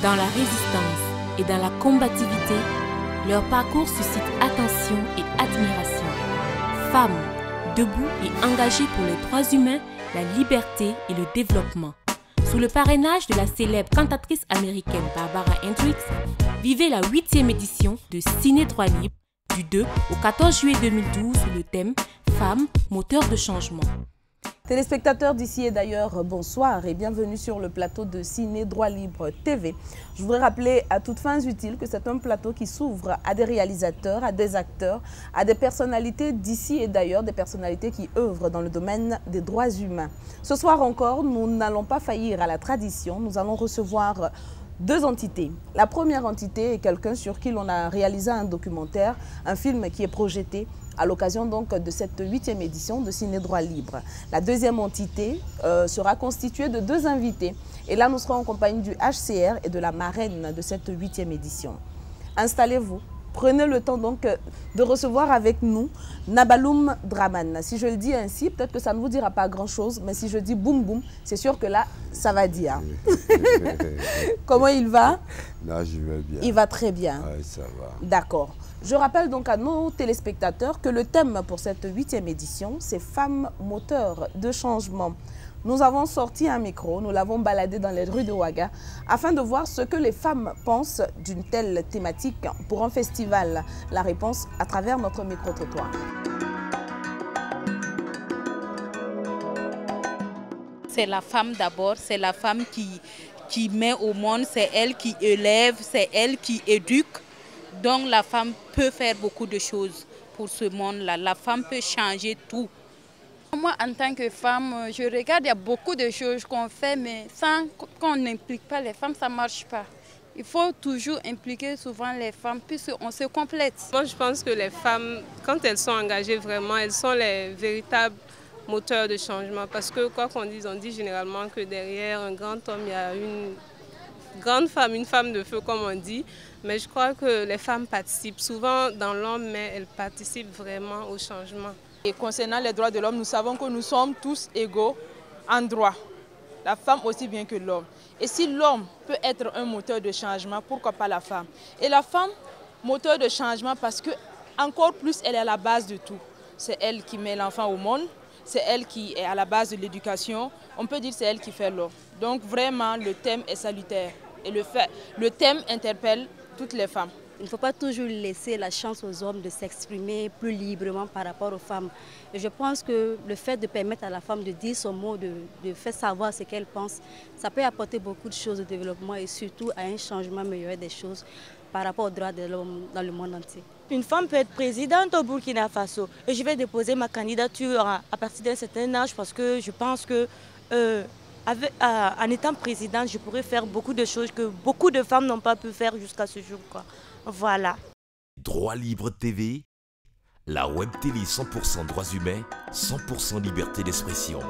Dans la résistance et dans la combativité, leur parcours suscite attention et admiration. Femmes, debout et engagées pour les droits humains, la liberté et le développement. Sous le parrainage de la célèbre cantatrice américaine Barbara Hendricks, vivez la 8e édition de Ciné Droit Libre du 2 au 14 juillet 2012 sous le thème « Femmes, moteurs de changement ». Téléspectateurs d'ici et d'ailleurs, bonsoir et bienvenue sur le plateau de Ciné Droit Libre TV. Je voudrais rappeler à toutes fins utiles que c'est un plateau qui s'ouvre à des réalisateurs, à des acteurs, à des personnalités d'ici et d'ailleurs, des personnalités qui œuvrent dans le domaine des droits humains. Ce soir encore, nous n'allons pas faillir à la tradition, nous allons recevoir deux entités. La première entité est quelqu'un sur qui l'on a réalisé un documentaire, un film qui est projeté à l'occasion donc de cette 8e édition de Ciné Droit Libre. La deuxième entité sera constituée de deux invités. Et là, nous serons en compagnie du HCR et de la marraine de cette 8e édition. Installez-vous. Prenez le temps donc de recevoir avec nous Nabaloum Dramane. Si je le dis ainsi, peut-être que ça ne vous dira pas grand-chose, mais si je dis boum boum, c'est sûr que là, ça va dire. Comment il va? Là, je vais bien. Il va très bien. Oui, ça va. D'accord. Je rappelle donc à nos téléspectateurs que le thème pour cette 8e édition, c'est Femmes moteurs de changement. Nous avons sorti un micro, nous l'avons baladé dans les rues de Ouaga afin de voir ce que les femmes pensent d'une telle thématique pour un festival. La réponse à travers notre micro-trottoir. C'est la femme d'abord, c'est la femme qui met au monde, c'est elle qui élève, c'est elle qui éduque. Donc la femme peut faire beaucoup de choses pour ce monde-là. La femme peut changer tout. Moi, en tant que femme, je regarde, il y a beaucoup de choses qu'on fait, mais sans qu'on n'implique pas les femmes, ça ne marche pas. Il faut toujours impliquer souvent les femmes, puisqu'on se complète. Moi, je pense que les femmes, quand elles sont engagées vraiment, elles sont les véritables moteurs de changement. Parce que quoi qu'on dise, on dit généralement que derrière un grand homme, il y a une grande femme, une femme de feu, comme on dit. Mais je crois que les femmes participent souvent dans l'homme, mais elles participent vraiment au changement. Et concernant les droits de l'homme, nous savons que nous sommes tous égaux en droit. La femme aussi bien que l'homme. Et si l'homme peut être un moteur de changement, pourquoi pas la femme? Et la femme, moteur de changement parce que encore plus, elle est à la base de tout. C'est elle qui met l'enfant au monde, c'est elle qui est à la base de l'éducation. On peut dire que c'est elle qui fait l'homme. Donc vraiment, le thème est salutaire. Et le thème interpelle toutes les femmes. Il ne faut pas toujours laisser la chance aux hommes de s'exprimer plus librement par rapport aux femmes. Et je pense que le fait de permettre à la femme de dire son mot, de faire savoir ce qu'elle pense, ça peut apporter beaucoup de choses au développement et surtout à un changement meilleur des choses par rapport aux droits de l'homme dans le monde entier. Une femme peut être présidente au Burkina Faso et je vais déposer ma candidature à partir d'un certain âge parce que je pense que en étant présidente, je pourrais faire beaucoup de choses que beaucoup de femmes n'ont pas pu faire jusqu'à ce jour, quoi. Voilà. Droit Libre TV, la web télé 100% droits humains, 100% liberté d'expression.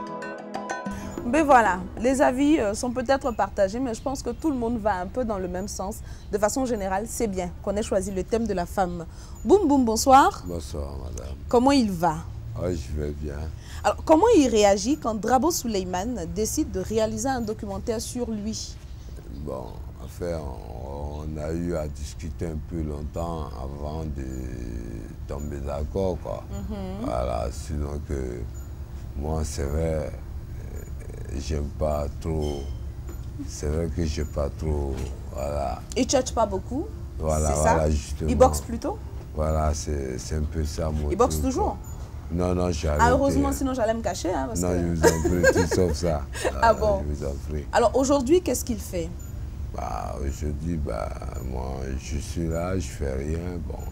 Mais voilà, les avis sont peut-être partagés, mais je pense que tout le monde va un peu dans le même sens. De façon générale, c'est bien qu'on ait choisi le thème de la femme. Boum boum, bonsoir. Bonsoir, madame. Comment il va? Oui, je vais bien. Alors, comment il réagit quand Drabo Souleymane décide de réaliser un documentaire sur lui? Bon, en fait, on a eu à discuter un peu longtemps avant de tomber d'accord, quoi. Voilà, sinon que moi, c'est vrai, j'aime pas trop. C'est vrai que j'aime pas trop, voilà. Il ne tchatche pas beaucoup? Voilà, c'est voilà, ça? justement. Il boxe plutôt? Voilà, c'est un peu ça, mon Il boxe truc, toujours? quoi. Non, non, j'ai arrêté. Ah, heureusement, sinon j'allais me cacher. Hein, parce non, que... je vous en prie, tout sauf ça. Ah bon? Je vous en prie. Alors aujourd'hui, qu'est-ce qu'il fait? Bah, aujourd'hui, bah, moi, je suis là, je fais rien. Bon,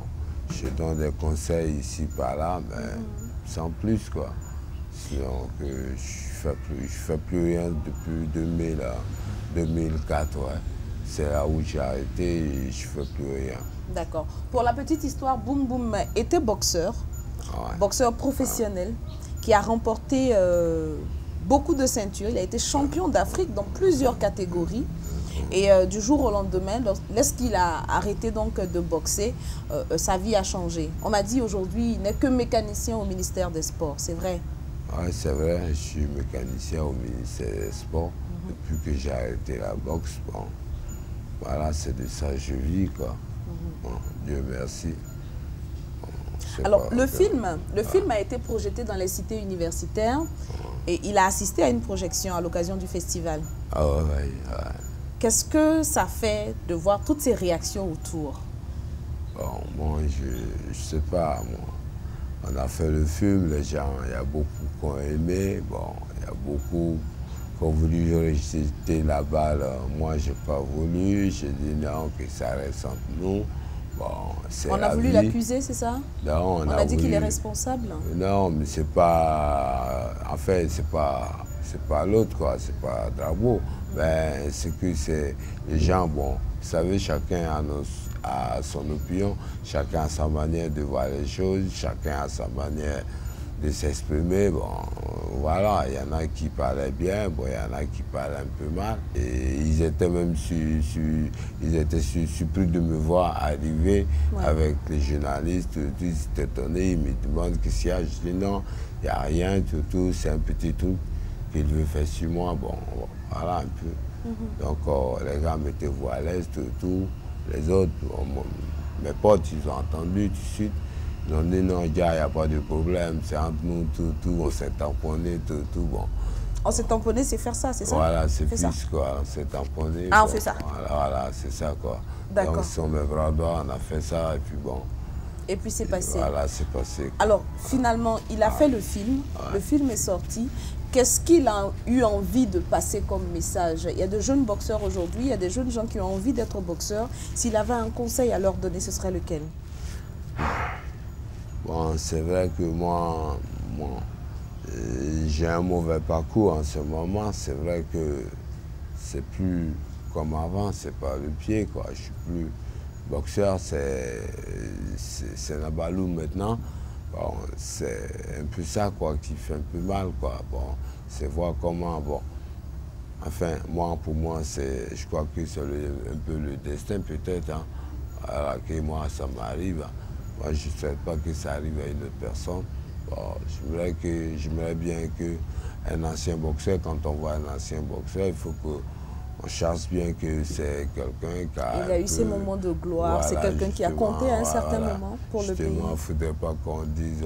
je donne des conseils ici, par là, mais sans plus, quoi. Sinon, que je fais plus rien depuis 2004, ouais. C'est là où j'ai arrêté et je fais plus rien. D'accord. Pour la petite histoire, Boum Boum était boxeur, boxeur professionnel, qui a remporté beaucoup de ceintures. Il a été champion d'Afrique dans plusieurs catégories. Et du jour au lendemain, lorsqu'il a arrêté donc de boxer, sa vie a changé. On m'a dit aujourd'hui, il n'est que mécanicien au ministère des Sports, c'est vrai? Oui, c'est vrai, je suis mécanicien au ministère des Sports. Depuis que j'ai arrêté la boxe, bon, voilà, c'est de ça que je vis, quoi. Bon, Dieu merci. Alors, le film a été projeté dans les cités universitaires et il a assisté à une projection à l'occasion du festival. Ah ouais. Qu'est-ce que ça fait de voir toutes ces réactions autour? Bon, moi, je sais pas, moi. On a fait le film, les gens, il y a beaucoup qui ont aimé, bon, il y a beaucoup qui ont voulu rejeter la balle. Moi, je n'ai pas voulu, j'ai dit non, que ça reste entre nous. Bon, on a voulu l'accuser, c'est ça? Non, on a dit qu'il est responsable? Non, mais c'est pas... En fait, c'est pas l'autre, quoi, c'est pas Drabo. Ben, c'est que c'est les gens, bon, vous savez, chacun a son opinion, chacun a sa manière de voir les choses, chacun a sa manière de s'exprimer. Bon, voilà, il y en a qui parlaient bien, bon, il y en a qui parlaient un peu mal. Et ils étaient même surpris de me voir arriver avec les journalistes, ils étaient étonnés, ils me demandent qu'est-ce qu'il y a. Je dis non, il n'y a rien, tout, c'est un petit truc qu'il veut faire sur moi. Bon, voilà un peu. Donc les gars mettaient vous à l'aise, tout. Les autres, mes potes, ils ont entendu tout de suite. Ils ont dit non, il n'y a pas de problème, c'est entre nous, tout, on s'est tamponné, tout, bon. On s'est tamponné, c'est faire ça, c'est ça? Voilà, c'est plus quoi, on s'est tamponné. Ah, bon, on fait ça? Voilà, c'est ça quoi. D'accord. Donc, sur mes bras droits, on a fait ça, et puis bon. Et puis c'est passé. Voilà, c'est passé. Alors, finalement, il a fait le film est sorti. Qu'est-ce qu'il a eu envie de passer comme message? Il y a de jeunes boxeurs aujourd'hui, il y a des jeunes gens qui ont envie d'être boxeurs. S'il avait un conseil à leur donner, ce serait lequel? Bon, c'est vrai que moi j'ai un mauvais parcours en ce moment. C'est vrai que c'est plus comme avant, c'est pas le pied, quoi. Je suis plus boxeur, c'est Nabaloum maintenant. Bon, c'est un peu ça, quoi, qui fait un peu mal, quoi. Bon, c'est voir comment, bon. Enfin, pour moi, je crois que c'est un peu le destin, peut-être, hein. Alors que moi, ça m'arrive. Moi, je ne souhaite pas que ça arrive à une autre personne. Bon, j'aimerais bien qu'un ancien boxeur, quand on voit un ancien boxeur, il faut qu'on cherche bien que c'est quelqu'un qui a... Il a eu ses moments de gloire, voilà, c'est quelqu'un qui a compté à un certain moment pour le pays. Il ne faudrait pas qu'on dise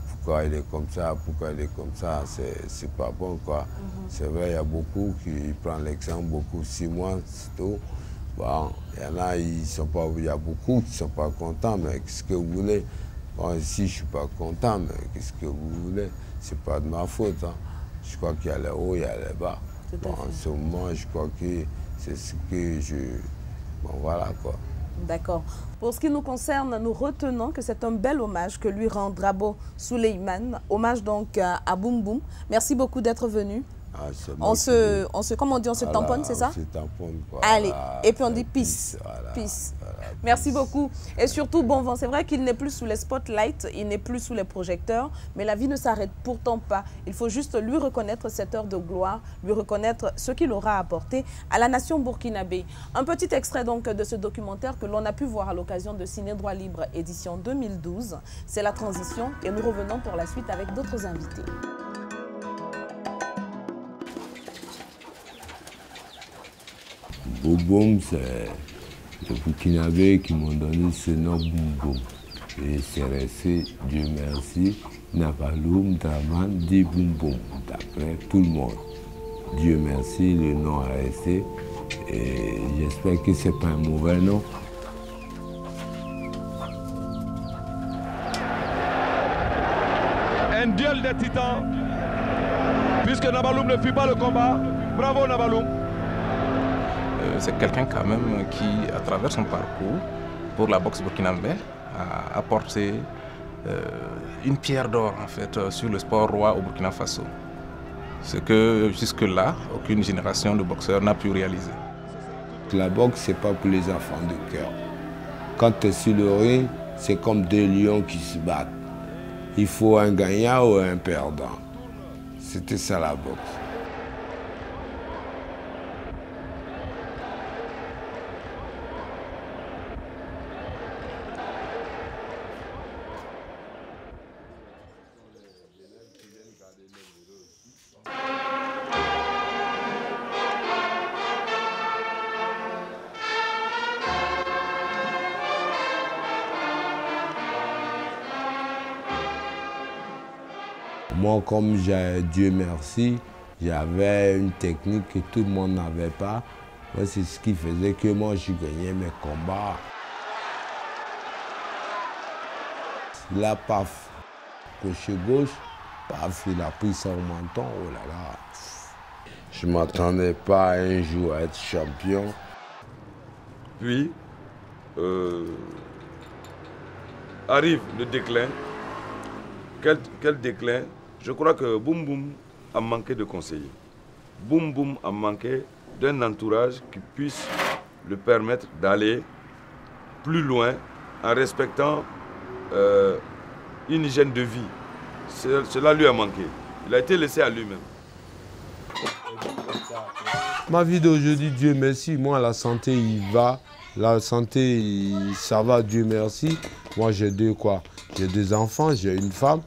pourquoi il est comme ça, c'est pas bon, quoi. C'est vrai, il y a beaucoup qui prennent l'exemple, 6 mois, c'est tout. Bon, il y en a, il y a beaucoup qui ne sont pas contents, mais qu'est-ce que vous voulez? Bon, ici, je ne suis pas content, mais qu'est-ce que vous voulez? Ce n'est pas de ma faute, hein. Je crois qu'il y a les hauts, il y a les bas. Bon, en ce moment, je crois que c'est ce que je... Bon, voilà, quoi. D'accord. Pour ce qui nous concerne, nous retenons que c'est un bel hommage que lui rend Drabo Souleymane. Hommage donc à Boum Boum. Merci beaucoup d'être venu. Ah, comment on dit, on se tamponne, c'est ça? On se tamponne, quoi. Allez, et puis on dit peace. Peace. Merci beaucoup. Et surtout, bon vent. C'est vrai qu'il n'est plus sous les spotlights, il n'est plus sous les projecteurs, mais la vie ne s'arrête pourtant pas. Il faut juste lui reconnaître cette heure de gloire, lui reconnaître ce qu'il aura apporté à la nation burkinabé. Un petit extrait donc de ce documentaire que l'on a pu voir à l'occasion de Ciné Droit Libre édition 2012. C'est la transition et nous revenons pour la suite avec d'autres invités. Boum Boum, c'est les Burkinabés qui m'ont donné ce nom Boum Boum. Et c'est resté, Dieu merci, Nabaloum, Draman, dit Boum Boum, d'après tout le monde. Dieu merci, le nom a resté. Et j'espère que ce n'est pas un mauvais nom. Un duel des titans, puisque Nabaloum ne fit pas le combat. Bravo Nabaloum. C'est quelqu'un quand même qui, à travers son parcours pour la boxe burkinabé, a apporté une pierre d'or en fait sur le sport roi au Burkina Faso. Ce que jusque-là, aucune génération de boxeurs n'a pu réaliser. La boxe, c'est pas pour les enfants de cœur. Quand tu es sur le ring, c'est comme deux lions qui se battent. Il faut un gagnant ou un perdant. C'était ça la boxe. Moi, comme Dieu merci, j'avais une technique que tout le monde n'avait pas. C'est ce qui faisait que moi, je gagnais mes combats. Là, paf, crochet gauche, paf, il a pris son menton, oh là là. Je ne m'attendais pas un jour à être champion. Puis, arrive le déclin. Quel déclin? Je crois que Boum Boum a manqué de conseillers. Boum Boum a manqué d'un entourage qui puisse le permettre d'aller plus loin en respectant une hygiène de vie. Cela lui a manqué. Il a été laissé à lui-même. Ma vie d'aujourd'hui, Dieu merci, moi la santé il va, la santé ça va, Dieu merci. Moi j'ai deux enfants, j'ai une femme,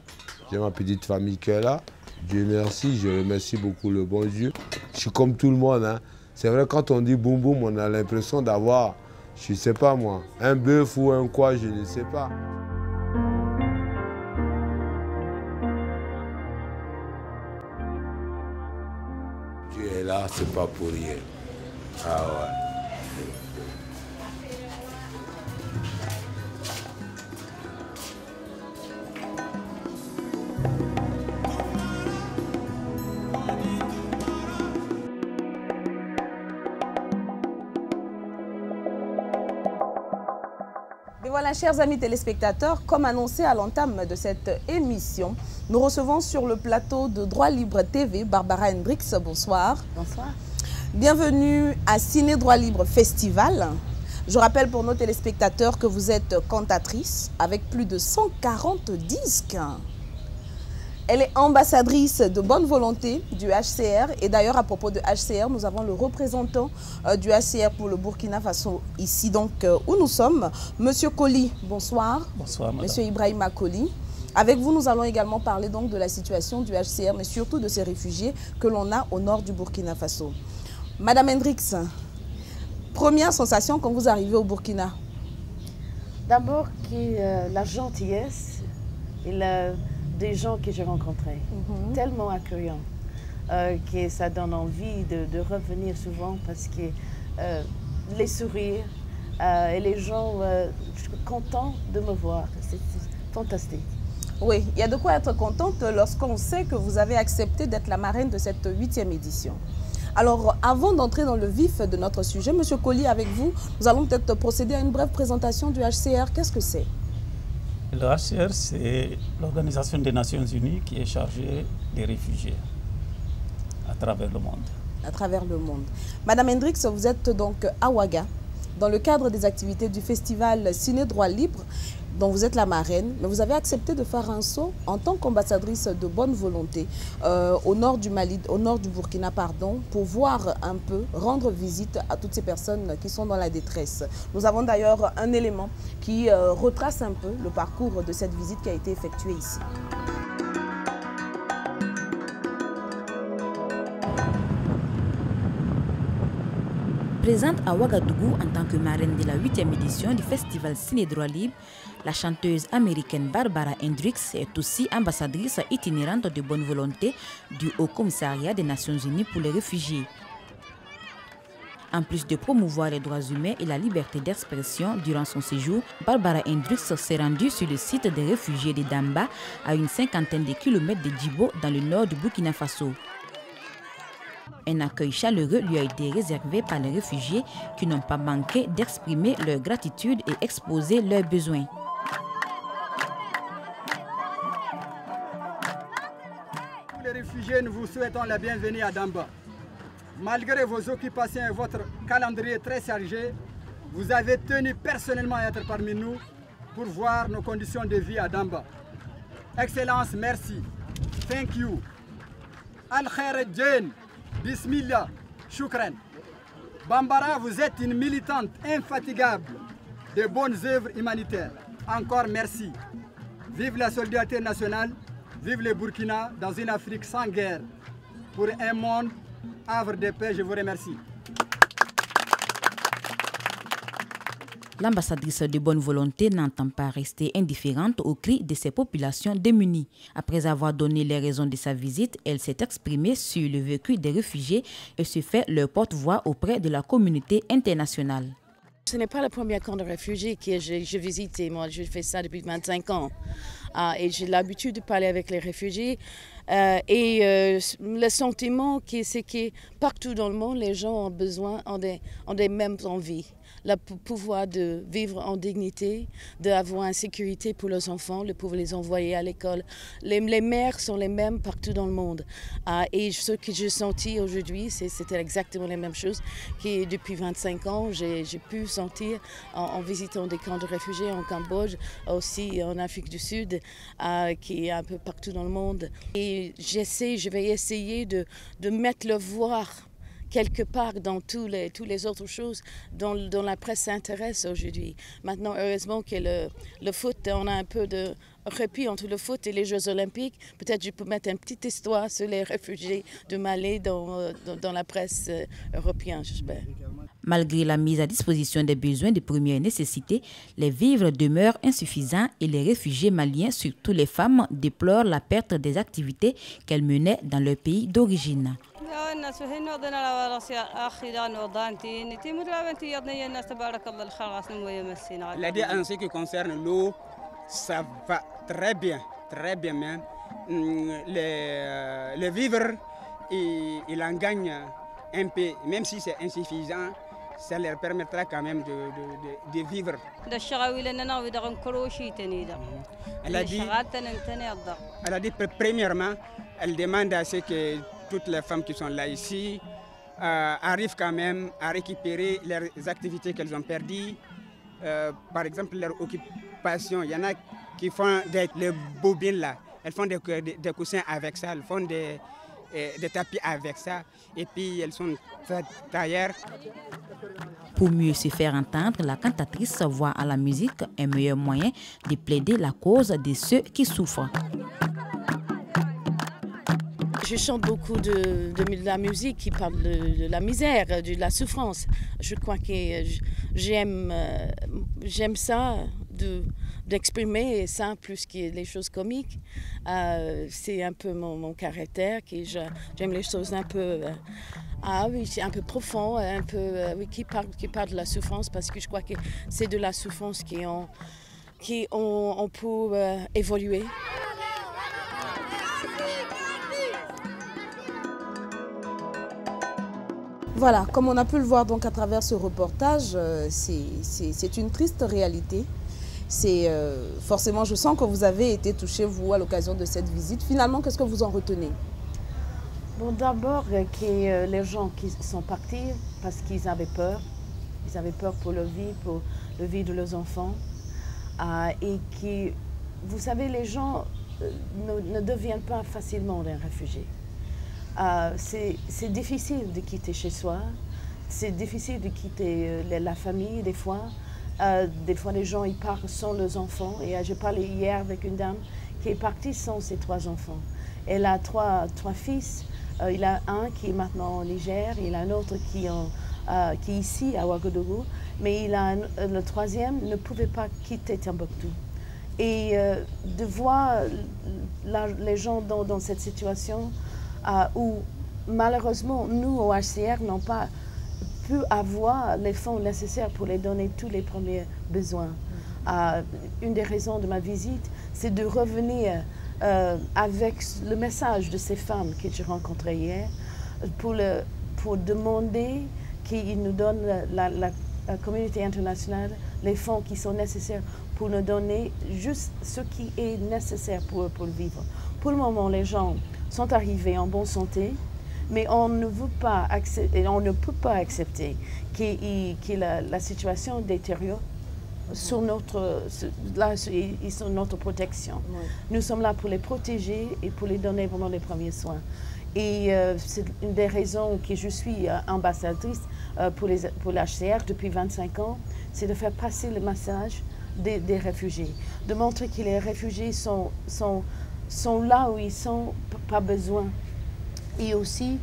j'ai ma petite famille qui est là. Dieu merci, je remercie beaucoup le bon Dieu. Je suis comme tout le monde, hein. C'est vrai quand on dit boum boum, on a l'impression d'avoir, je ne sais pas moi, un bœuf ou un quoi, je ne sais pas. Là, c'est pas pour rien. Ah ouais. Et voilà, chers amis téléspectateurs, comme annoncé à l'entame de cette émission, nous recevons sur le plateau de Droit Libre TV Barbara Hendricks. Bonsoir. Bonsoir. Bienvenue à Ciné Droit Libre Festival. Je rappelle pour nos téléspectateurs que vous êtes cantatrice avec plus de 140 disques. Elle est ambassadrice de bonne volonté du HCR. Et d'ailleurs, à propos de HCR, nous avons le représentant du HCR pour le Burkina Faso, ici donc où nous sommes. Monsieur Koli, bonsoir. Bonsoir, madame. Monsieur Ibrahima Koli. Avec vous, nous allons également parler donc de la situation du HCR, mais surtout de ces réfugiés que l'on a au nord du Burkina Faso. Madame Hendricks, première sensation quand vous arrivez au Burkina? D'abord, la gentillesse et des gens que j'ai rencontrés, tellement accueillants, que ça donne envie de revenir souvent parce que les sourires et les gens contents de me voir, c'est fantastique. Oui, il y a de quoi être contente lorsqu'on sait que vous avez accepté d'être la marraine de cette 8e édition. Alors, avant d'entrer dans le vif de notre sujet, Monsieur Koli, avec vous, nous allons peut-être procéder à une brève présentation du HCR. Qu'est-ce que c'est? Le HCR, c'est l'Organisation des Nations Unies qui est chargée des réfugiés à travers le monde. À travers le monde. Madame Hendricks, vous êtes donc à Ouaga, dans le cadre des activités du festival Ciné Droit Libre, dont vous êtes la marraine, mais vous avez accepté de faire un saut en tant qu'ambassadrice de bonne volonté au nord du Mali, au nord du Burkina, pardon, pour voir un peu, rendre visite à toutes ces personnes qui sont dans la détresse. Nous avons d'ailleurs un élément qui retrace un peu le parcours de cette visite qui a été effectuée ici. Présente à Ouagadougou en tant que marraine de la 8e édition du festival Ciné Droit Libre, la chanteuse américaine Barbara Hendricks est aussi ambassadrice itinérante de bonne volonté du Haut Commissariat des Nations Unies pour les réfugiés. En plus de promouvoir les droits humains et la liberté d'expression durant son séjour, Barbara Hendricks s'est rendue sur le site des réfugiés de Damba, à une cinquantaine de kilomètres de Djibo, dans le nord du Burkina Faso. Un accueil chaleureux lui a été réservé par les réfugiés qui n'ont pas manqué d'exprimer leur gratitude et exposer leurs besoins. Tous les réfugiés, nous vous souhaitons la bienvenue à Damba. Malgré vos occupations et votre calendrier très chargé, vous avez tenu personnellement à être parmi nous pour voir nos conditions de vie à Damba. Excellence, merci. Thank you. Al-Khair Jane. Bismillah, Shukran. Bambara, vous êtes une militante infatigable de bonnes œuvres humanitaires. Encore merci. Vive la solidarité nationale, vive le Burkina dans une Afrique sans guerre. Pour un monde, havre de paix, je vous remercie. L'ambassadrice de bonne volonté n'entend pas rester indifférente aux cris de ces populations démunies. Après avoir donné les raisons de sa visite, elle s'est exprimée sur le vécu des réfugiés et se fait leur porte-voix auprès de la communauté internationale. Ce n'est pas le premier camp de réfugiés que j'ai visité. Moi, je fais ça depuis 25 ans. Et j'ai l'habitude de parler avec les réfugiés. Le sentiment, c'est que partout dans le monde, les gens ont des mêmes envies. Le pouvoir de vivre en dignité, d'avoir une sécurité pour leurs enfants, de pouvoir les envoyer à l'école. Les mères sont les mêmes partout dans le monde. Et ce que j'ai senti aujourd'hui, c'était exactement la même chose que depuis 25 ans, j'ai pu sentir en visitant des camps de réfugiés en Cambodge, aussi en Afrique du Sud, qui est un peu partout dans le monde. Et je vais essayer de mettre le voir quelque part dans toutes les autres choses dont la presse s'intéresse aujourd'hui. Maintenant, heureusement que le foot, on a un peu de répit entre le foot et les Jeux Olympiques. Peut-être je peux mettre une petite histoire sur les réfugiés de Mali dans la presse européenne, j'espère. Malgré la mise à disposition des besoins de première nécessité, les vivres demeurent insuffisants et les réfugiés maliens, surtout les femmes, déplorent la perte des activités qu'elles menaient dans leur pays d'origine. La dit en ce qui concerne l'eau, ça va très bien même. Les vivres, ils en gagnent un peu, même si c'est insuffisant, ça leur permettra quand même de vivre. Elle a dit premièrement, elle demande à ce que toutes les femmes qui sont là ici arrivent quand même à récupérer les activités qu'elles ont perdues. Par exemple, leur occupation, il y en a qui font les bobines là, elles font des coussins avec ça, elles font des tapis avec ça, et puis elles sont taillères. Pour mieux se faire entendre, la cantatrice voit à la musique un meilleur moyen de plaider la cause de ceux qui souffrent. Je chante beaucoup de la musique qui parle de la misère, de la souffrance. Je crois que j'aime ça, d'exprimer ça plus que les choses comiques. C'est un peu mon caractère, que j'aime les choses un peu... c'est un peu profond, un peu, qui parle de la souffrance, parce que je crois que c'est de la souffrance qu'on peut évoluer. Voilà, comme on a pu le voir donc à travers ce reportage, c'est une triste réalité. Forcément, je sens que vous avez été touché, vous, à l'occasion de cette visite. Finalement, qu'est-ce que vous en retenez? Bon, d'abord, les gens qui sont partis parce qu'ils avaient peur. Ils avaient peur pour leur vie, pour la vie de leurs enfants. Et qui, vous savez, les gens ne deviennent pas facilement des réfugiés. C'est difficile de quitter chez soi, c'est difficile de quitter la famille des fois. Des fois, les gens ils partent sans leurs enfants. Et j'ai parlé hier avec une dame qui est partie sans ses 3 enfants. Elle a trois fils. Il a un qui est maintenant au Niger, il a un autre qui est ici à Ouagadougou, mais le 3e ne pouvait pas quitter Tombouctou. Et de voir les gens dans cette situation où malheureusement nous au HCR n'ont pas pu avoir les fonds nécessaires pour les donner tous les premiers besoins. Une des raisons de ma visite, c'est de revenir avec le message de ces femmes que j'ai rencontrées hier pour demander qu'ils nous donnent, la communauté internationale, les fonds qui sont nécessaires pour nous donner juste ce qui est nécessaire pour vivre. Pour le moment, les gens sont arrivés en bonne santé, mais on ne peut pas accepter que la situation détériore sur notre protection. Oui. Nous sommes là pour les protéger et pour les donner vraiment les premiers soins. Et c'est une des raisons que je suis ambassadrice pour l'HCR depuis 25 ans, c'est de faire passer le message des réfugiés, de montrer que les réfugiés sont là où ils sont, pas besoin. Et aussi,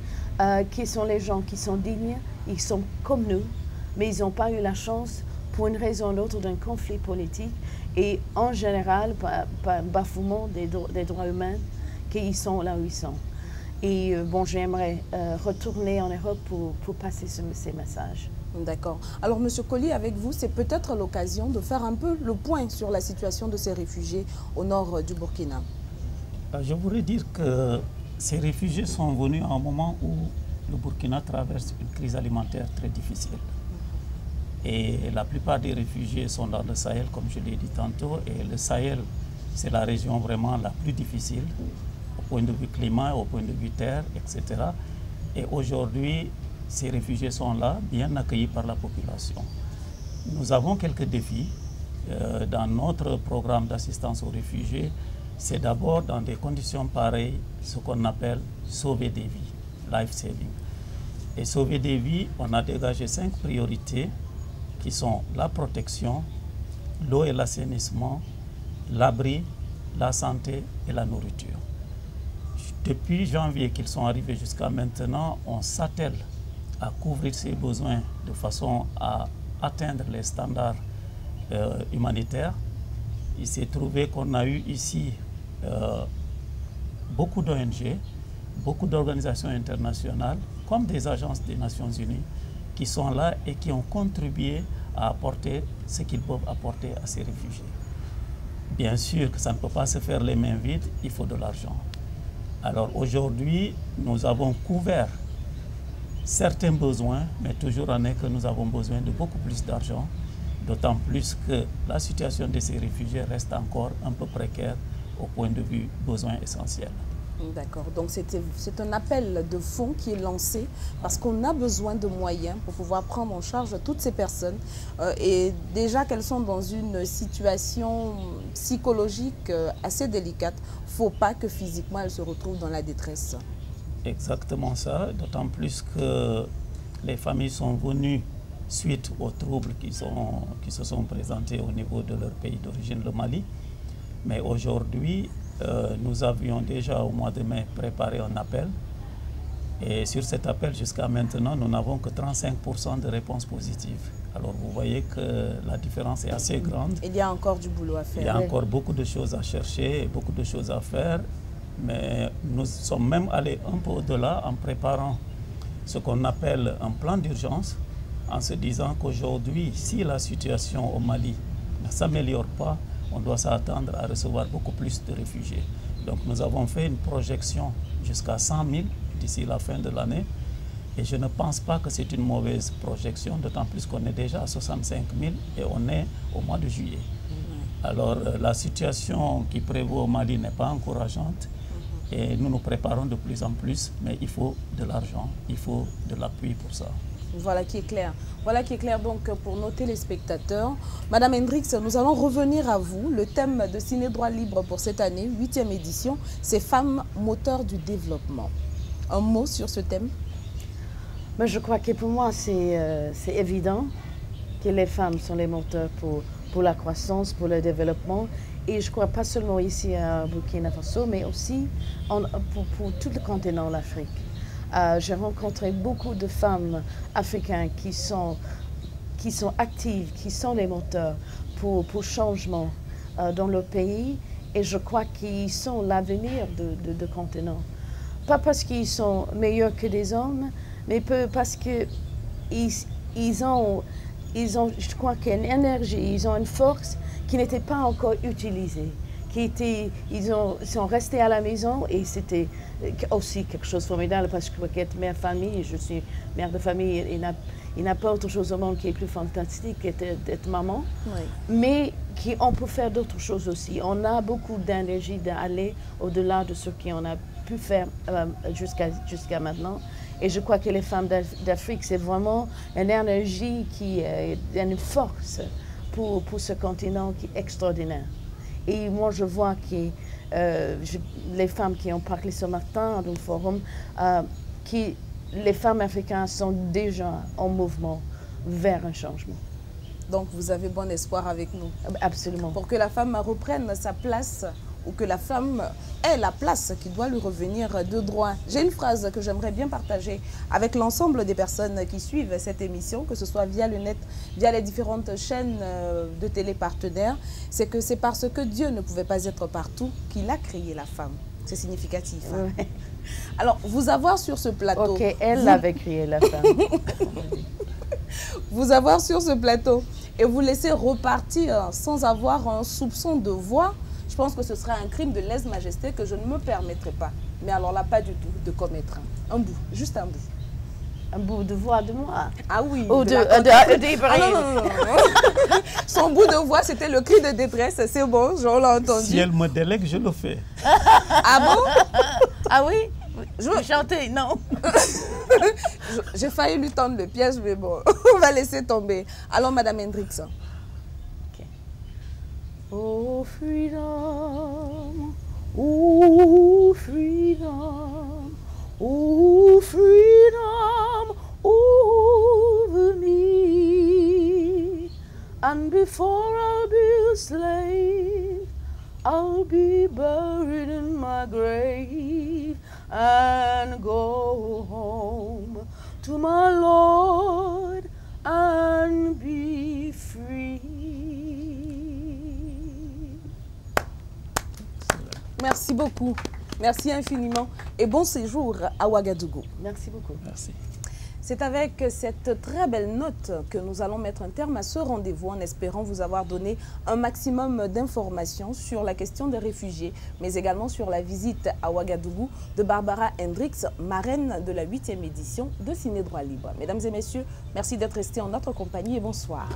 qui sont les gens qui sont dignes, ils sont comme nous, mais ils n'ont pas eu la chance pour une raison ou l'autre d'un conflit politique et en général par bafouement des droits humains qui sont là où ils sont. Et bon, j'aimerais retourner en Europe pour passer ces messages. D'accord. Alors, M. Colli, avec vous, c'est peut-être l'occasion de faire un peu le point sur la situation de ces réfugiés au nord du Burkina. Je voudrais dire que ces réfugiés sont venus à un moment où le Burkina traverse une crise alimentaire très difficile. Et la plupart des réfugiés sont dans le Sahel, comme je l'ai dit tantôt. Et le Sahel, c'est la région vraiment la plus difficile, au point de vue climat, au point de vue terre, etc. Et aujourd'hui, ces réfugiés sont là, bien accueillis par la population. Nous avons quelques défis dans notre programme d'assistance aux réfugiés. C'est d'abord dans des conditions pareilles, ce qu'on appelle sauver des vies, life saving. Et sauver des vies, on a dégagé 5 priorités qui sont la protection, l'eau et l'assainissement, l'abri, la santé et la nourriture. Depuis janvier qu'ils sont arrivés jusqu'à maintenant, on s'attelle à couvrir ces besoins de façon à atteindre les standards humanitaires. Il s'est trouvé qu'on a eu ici beaucoup d'ONG, beaucoup d'organisations internationales, comme des agences des Nations Unies, qui sont là et qui ont contribué à apporter ce qu'ils peuvent apporter à ces réfugiés. Bien sûr que ça ne peut pas se faire les mains vides, il faut de l'argent. Alors aujourd'hui, nous avons couvert certains besoins, mais toujours en est que nous avons besoin de beaucoup plus d'argent, d'autant plus que la situation de ces réfugiés reste encore un peu précaire au point de vue besoins essentiels. D'accord, donc c'est un appel de fonds qui est lancé parce qu'on a besoin de moyens pour pouvoir prendre en charge toutes ces personnes et déjà qu'elles sont dans une situation psychologique assez délicate, il ne faut pas que physiquement elles se retrouvent dans la détresse. Exactement ça, d'autant plus que les familles sont venues suite aux troubles qui se sont présentés au niveau de leur pays d'origine, le Mali. Mais aujourd'hui, nous avions déjà au mois de mai préparé un appel. Et sur cet appel, jusqu'à maintenant, nous n'avons que 35% de réponses positives. Alors vous voyez que la différence est assez grande. Il y a encore du boulot à faire. Il y a encore beaucoup de choses à chercher et beaucoup de choses à faire. Mais nous sommes même allés un peu au-delà en préparant ce qu'on appelle un plan d'urgence, en se disant qu'aujourd'hui, si la situation au Mali ne s'améliore pas, on doit s'attendre à recevoir beaucoup plus de réfugiés. Donc nous avons fait une projection jusqu'à 100 000 d'ici la fin de l'année. Et je ne pense pas que c'est une mauvaise projection, d'autant plus qu'on est déjà à 65 000 et on est au mois de juillet. Alors la situation qui prévaut au Mali n'est pas encourageante. Et nous nous préparons de plus en plus, mais il faut de l'argent, il faut de l'appui pour ça. Voilà qui est clair. Voilà qui est clair donc pour nos téléspectateurs. Madame Hendrix, nous allons revenir à vous. Le thème de Ciné Droit Libre pour cette année, 8e édition, c'est Femmes moteurs du développement. Un mot sur ce thème? Mais je crois que pour moi, c'est évident que les femmes sont les moteurs pour la croissance, pour le développement. Et je crois pas seulement ici à Burkina Faso, mais aussi pour tout le continent, l'Afrique. J'ai rencontré beaucoup de femmes africaines qui sont actives, qui sont les moteurs pour changement dans leur pays. Et je crois qu'ils sont l'avenir du continent. Pas parce qu'ils sont meilleurs que des hommes, mais parce qu'ils ont, je crois qu'il y a une énergie, ils ont une force qui n'était pas encore utilisée. Ils sont restés à la maison et c'était aussi quelque chose de formidable parce que être mère de famille, je suis mère de famille, il n'a pas autre chose au monde qui est plus fantastique qu'être maman, oui. Mais on peut faire d'autres choses aussi. On a beaucoup d'énergie d'aller au-delà de ce qu'on a pu faire jusqu'à maintenant. Et je crois que les femmes d'Afrique, c'est vraiment une énergie qui est une force pour ce continent qui est extraordinaire. Et moi, je vois que les femmes qui ont parlé ce matin dans le forum, les femmes africaines sont déjà en mouvement vers un changement. Donc, vous avez bon espoir avec nous. Absolument. Pour que la femme reprenne sa place ou que la femme ait la place qui doit lui revenir de droit. J'ai une phrase que j'aimerais bien partager avec l'ensemble des personnes qui suivent cette émission, que ce soit via le net, via les différentes chaînes de télé partenaires. C'est que c'est parce que Dieu ne pouvait pas être partout qu'il a créé la femme. C'est significatif. Hein? Ouais. Alors, vous avoir sur ce plateau... Ok, elle avait créé la femme. Vous avoir sur ce plateau et vous laisser repartir sans avoir un soupçon de voix, je pense que ce serait un crime de lèse-majesté que je ne me permettrai pas. Mais alors là, pas du tout, de commettre. Un bout, juste un bout. Un bout de voix de moi? Ah oui. Ou d'Ibrahim. Non. Son bout de voix, c'était le cri de détresse. C'est bon, on l'a entendu. Si elle me délègue, je le fais. Ah bon? Ah oui? Je veux chanter, non. J'ai failli lui tendre le piège, mais bon, on va laisser tomber. Alors, Madame Hendrix. Okay. Oh, freedom. Oh, freedom. Oh, freedom over me. And before I'll be a slave, I'll be buried in my grave and go home to my Lord and be free. Merci beaucoup. Merci infiniment et bon séjour à Ouagadougou. Merci beaucoup. Merci. C'est avec cette très belle note que nous allons mettre un terme à ce rendez-vous en espérant vous avoir donné un maximum d'informations sur la question des réfugiés, mais également sur la visite à Ouagadougou de Barbara Hendrix, marraine de la 8e édition de Ciné Droit Libre. Mesdames et messieurs, merci d'être restés en notre compagnie et bonsoir.